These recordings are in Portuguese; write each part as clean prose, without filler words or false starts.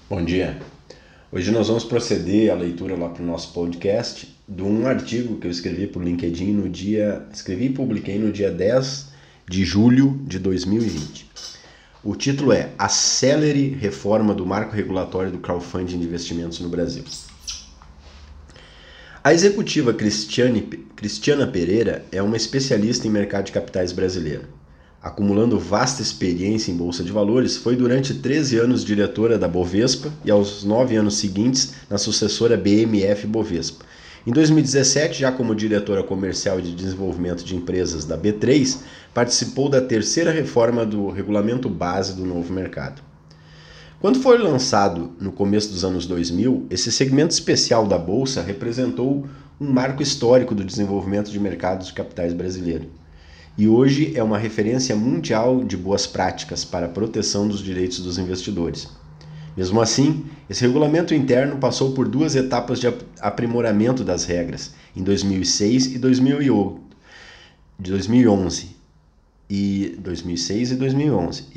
Bom dia. Hoje nós vamos proceder à leitura lá para o nosso podcast de um artigo que eu escrevi para o LinkedIn escrevi e publiquei no dia 10 de julho de 2020. O título é Acelere Reforma do Marco Regulatório do Crowdfunding de Investimentos no Brasil. A executiva Cristiana Pereira é uma especialista em mercado de capitais brasileiro. Acumulando vasta experiência em Bolsa de Valores, foi durante 13 anos diretora da Bovespa e aos 9 anos seguintes na sucessora BMF Bovespa. Em 2017, já como diretora comercial e de desenvolvimento de empresas da B3, participou da terceira reforma do regulamento base do novo mercado. Quando foi lançado no começo dos anos 2000, esse segmento especial da Bolsa representou um marco histórico do desenvolvimento de mercados de capitais brasileiro. E hoje é uma referência mundial de boas práticas para a proteção dos direitos dos investidores. Mesmo assim, esse regulamento interno passou por duas etapas de aprimoramento das regras, em 2006 e 2011, e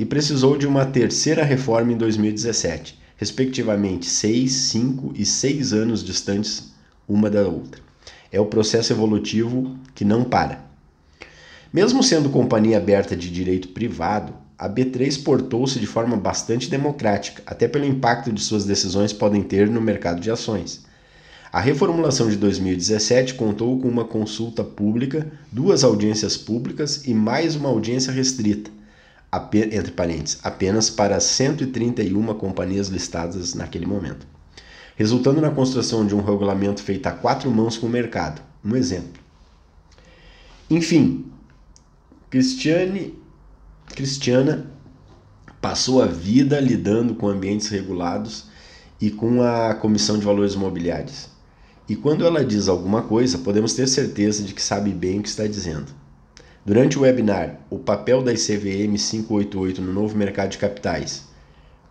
precisou de uma terceira reforma em 2017, respectivamente 6, 5 e 6 anos distantes uma da outra. É o processo evolutivo que não para. Mesmo sendo companhia aberta de direito privado, a B3 portou-se de forma bastante democrática, até pelo impacto de suas decisões podem ter no mercado de ações. A reformulação de 2017 contou com uma consulta pública, 2 audiências públicas e mais uma audiência restrita, entre parênteses, apenas para 131 companhias listadas naquele momento, resultando na construção de um regulamento feito a 4 mãos com o mercado. Um exemplo. Enfim, Cristiana passou a vida lidando com ambientes regulados e com a Comissão de Valores Imobiliários. E quando ela diz alguma coisa, podemos ter certeza de que sabe bem o que está dizendo. Durante o webinar, o papel da ICVM 588 no novo mercado de capitais,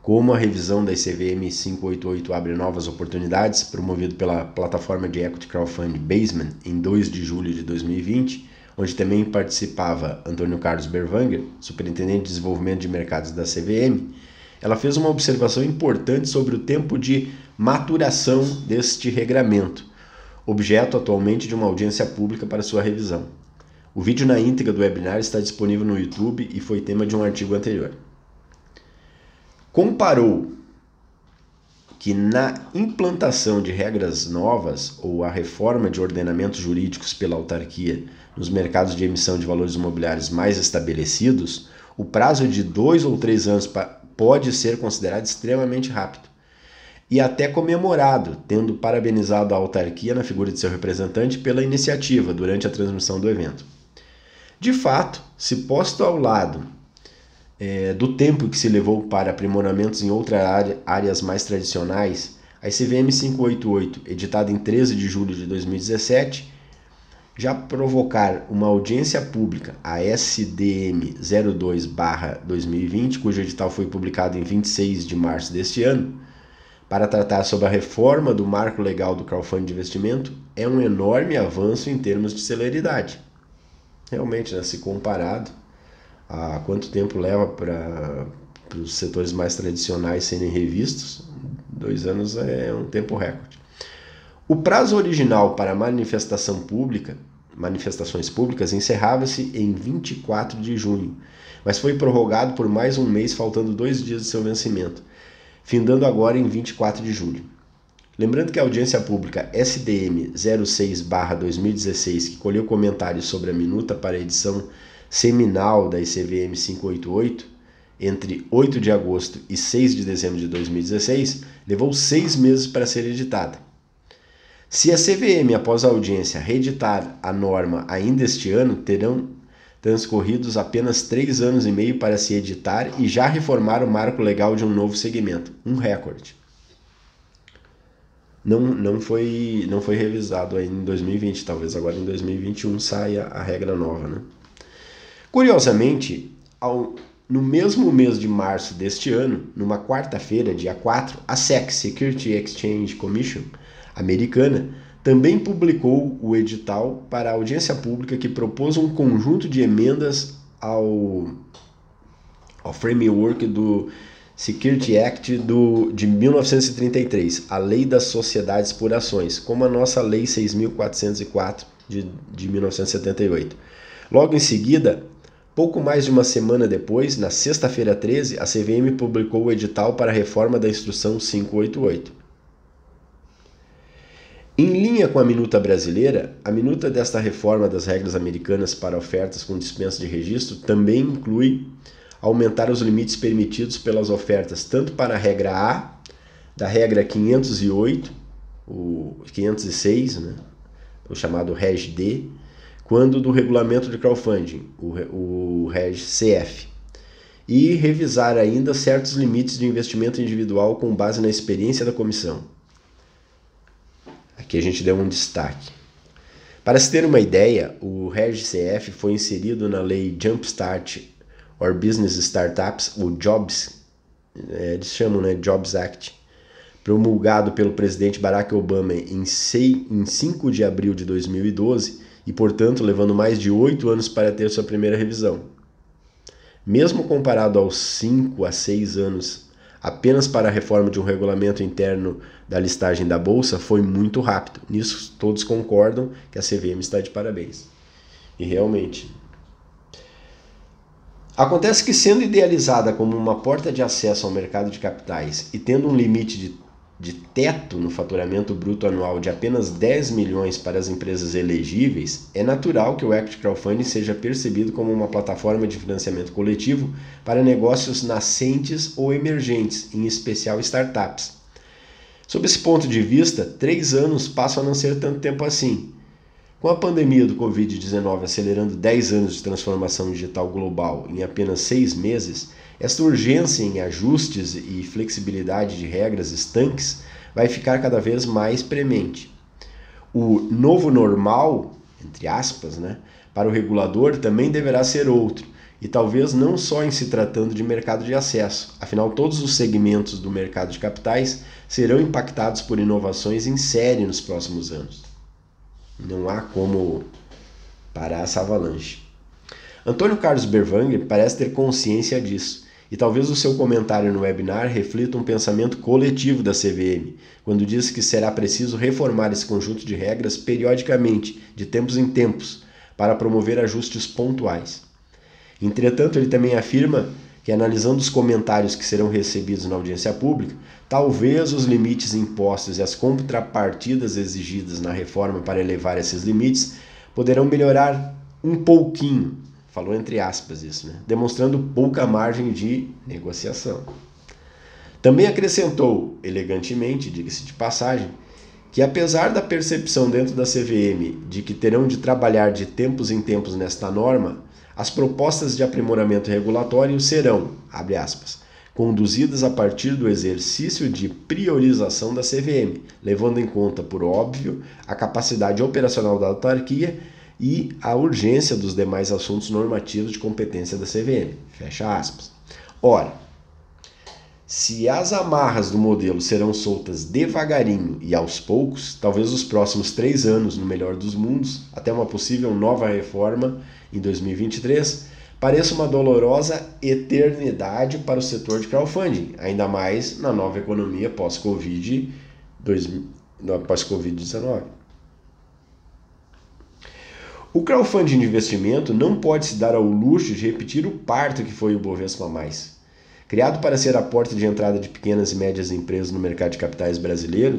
como a revisão da ICVM 588 abre novas oportunidades, promovido pela plataforma de equity crowdfunding Basement em 2 de julho de 2020, onde também participava Antônio Carlos Berwanger, superintendente de desenvolvimento de mercados da CVM, ela fez uma observação importante sobre o tempo de maturação deste regramento, objeto atualmente de uma audiência pública para sua revisão. O vídeo na íntegra do webinar está disponível no YouTube e foi tema de um artigo anterior. Comparou que na implantação de regras novas ou a reforma de ordenamentos jurídicos pela autarquia nos mercados de emissão de valores imobiliários mais estabelecidos, o prazo de 2 ou 3 anos pode ser considerado extremamente rápido e até comemorado, tendo parabenizado a autarquia na figura de seu representante pela iniciativa durante a transmissão do evento. De fato, se posto ao lado do tempo que se levou para aprimoramentos em outras áreas mais tradicionais, a ICVM 588, editada em 13 de julho de 2017, já provocar uma audiência pública, a SDM 02/2020, cujo edital foi publicado em 26 de março deste ano, para tratar sobre a reforma do marco legal do crowdfunding de investimento, é um enorme avanço em termos de celeridade. Realmente, se comparado a quanto tempo leva para os setores mais tradicionais serem revistos, 2 anos é um tempo recorde. O prazo original para manifestações públicas encerrava-se em 24 de junho, mas foi prorrogado por mais um mês, faltando 2 dias de seu vencimento, findando agora em 24 de julho. Lembrando que a audiência pública SDM 06/2016, que colheu comentários sobre a minuta para a edição seminal da ICVM 588, entre 8 de agosto e 6 de dezembro de 2016, levou 6 meses para ser editada. Se a CVM, após a audiência, reeditar a norma ainda este ano, terão transcorridos apenas 3 anos e meio para se editar e já reformar o marco legal de um novo segmento, um recorde. Não foi revisado ainda em 2020, talvez agora em 2021 saia a regra nova, né? Curiosamente, no mesmo mês de março deste ano, numa quarta-feira, dia 4, a SEC, Security Exchange Commission, americana, também publicou o edital para a audiência pública que propôs um conjunto de emendas ao framework do Security Act de 1933, a Lei das Sociedades por Ações, como a nossa Lei 6.404 de 1978. Logo em seguida, pouco mais de uma semana depois, na sexta-feira 13, a CVM publicou o edital para a reforma da Instrução 588. Em linha com a minuta brasileira, a minuta desta reforma das regras americanas para ofertas com dispensa de registro também inclui aumentar os limites permitidos pelas ofertas, tanto para a regra A, da regra 508, o 506, né, o chamado Reg D, quando do regulamento de crowdfunding, o Reg CF, e revisar ainda certos limites de investimento individual com base na experiência da comissão. Aqui a gente deu um destaque. Para se ter uma ideia, o Reg CF foi inserido na lei Jumpstart or Business Startups, o Jobs, eles chamam, né, Jobs Act, promulgado pelo presidente Barack Obama em 5 de abril de 2012 e, portanto, levando mais de 8 anos para ter sua primeira revisão. Mesmo comparado aos 5 a 6 anos apenas para a reforma de um regulamento interno da listagem da Bolsa, foi muito rápido. Nisso todos concordam que a CVM está de parabéns. E realmente. Acontece que, sendo idealizada como uma porta de acesso ao mercado de capitais e tendo um limite de teto no faturamento bruto anual de apenas 10 milhões para as empresas elegíveis, é natural que o Equity Crowdfunding seja percebido como uma plataforma de financiamento coletivo para negócios nascentes ou emergentes, em especial startups. Sob esse ponto de vista, 3 anos passam a não ser tanto tempo assim. Com a pandemia do Covid-19 acelerando 10 anos de transformação digital global em apenas 6 meses, esta urgência em ajustes e flexibilidade de regras estanques vai ficar cada vez mais premente. O novo normal, entre aspas, né, para o regulador também deverá ser outro, e talvez não só em se tratando de mercado de acesso, afinal todos os segmentos do mercado de capitais serão impactados por inovações em série nos próximos anos. Não há como parar essa avalanche. Antônio Carlos Berwanger parece ter consciência disso, e talvez o seu comentário no webinar reflita um pensamento coletivo da CVM, quando diz que será preciso reformar esse conjunto de regras periodicamente, de tempos em tempos, para promover ajustes pontuais. Entretanto, ele também afirma que, analisando os comentários que serão recebidos na audiência pública, talvez os limites impostos e as contrapartidas exigidas na reforma para elevar esses limites poderão melhorar um pouquinho, falou entre aspas isso, né? Demonstrando pouca margem de negociação. Também acrescentou, elegantemente, diga-se de passagem, que apesar da percepção dentro da CVM de que terão de trabalhar de tempos em tempos nesta norma, as propostas de aprimoramento regulatório serão, abre aspas, conduzidas a partir do exercício de priorização da CVM, levando em conta, por óbvio, a capacidade operacional da autarquia e a urgência dos demais assuntos normativos de competência da CVM. Fecha aspas. Ora, se as amarras do modelo serão soltas devagarinho e aos poucos, talvez os próximos 3 anos, no melhor dos mundos, até uma possível nova reforma em 2023, pareça uma dolorosa eternidade para o setor de crowdfunding, ainda mais na nova economia pós-Covid-19. O crowdfunding de investimento não pode se dar ao luxo de repetir o parto que foi o Bovespa+. Criado para ser a porta de entrada de pequenas e médias empresas no mercado de capitais brasileiro,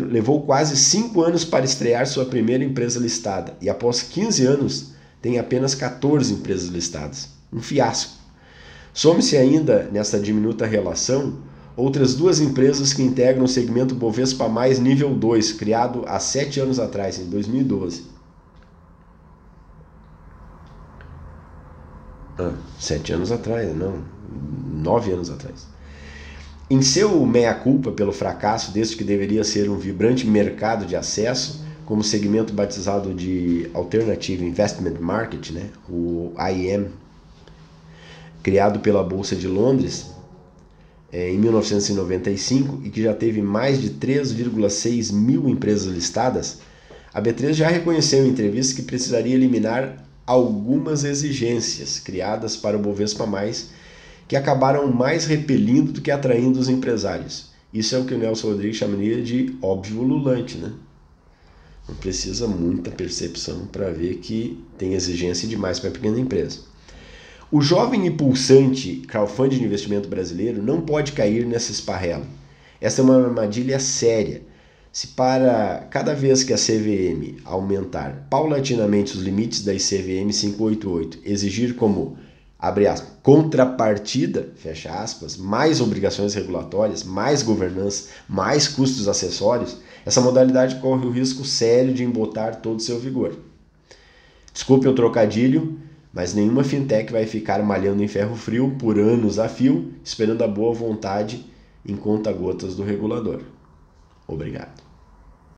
levou quase 5 anos para estrear sua primeira empresa listada e após 15 anos tem apenas 14 empresas listadas. Um fiasco. Some-se ainda, nesta diminuta relação, outras 2 empresas que integram o segmento Bovespa+ nível 2, criado há 7 anos atrás, em 2012. 7 anos atrás, não, 9 anos atrás. Em seu meia-culpa pelo fracasso deste que deveria ser um vibrante mercado de acesso, como segmento batizado de Alternative Investment Market, né, o AIM, criado pela Bolsa de Londres em 1995 e que já teve mais de 3,6 mil empresas listadas, a B3 já reconheceu em entrevista que precisaria eliminar algumas exigências criadas para o Bovespa+, que acabaram mais repelindo do que atraindo os empresários. Isso é o que o Nelson Rodrigues chamaria de óbvio ululante, né? Não precisa muita percepção para ver que tem exigência demais para a pequena empresa. O jovem e pulsante crowdfunding de investimento brasileiro não pode cair nessa esparrela. Essa é uma armadilha séria. Se para cada vez que a CVM aumentar paulatinamente os limites da ICVM 588, exigir como, abre aspas, contrapartida, fecha aspas, mais obrigações regulatórias, mais governança, mais custos acessórios, essa modalidade corre o risco sério de embotar todo o seu vigor. Desculpe o trocadilho, mas nenhuma fintech vai ficar malhando em ferro frio por anos a fio, esperando a boa vontade em conta-gotas do regulador. Obrigado.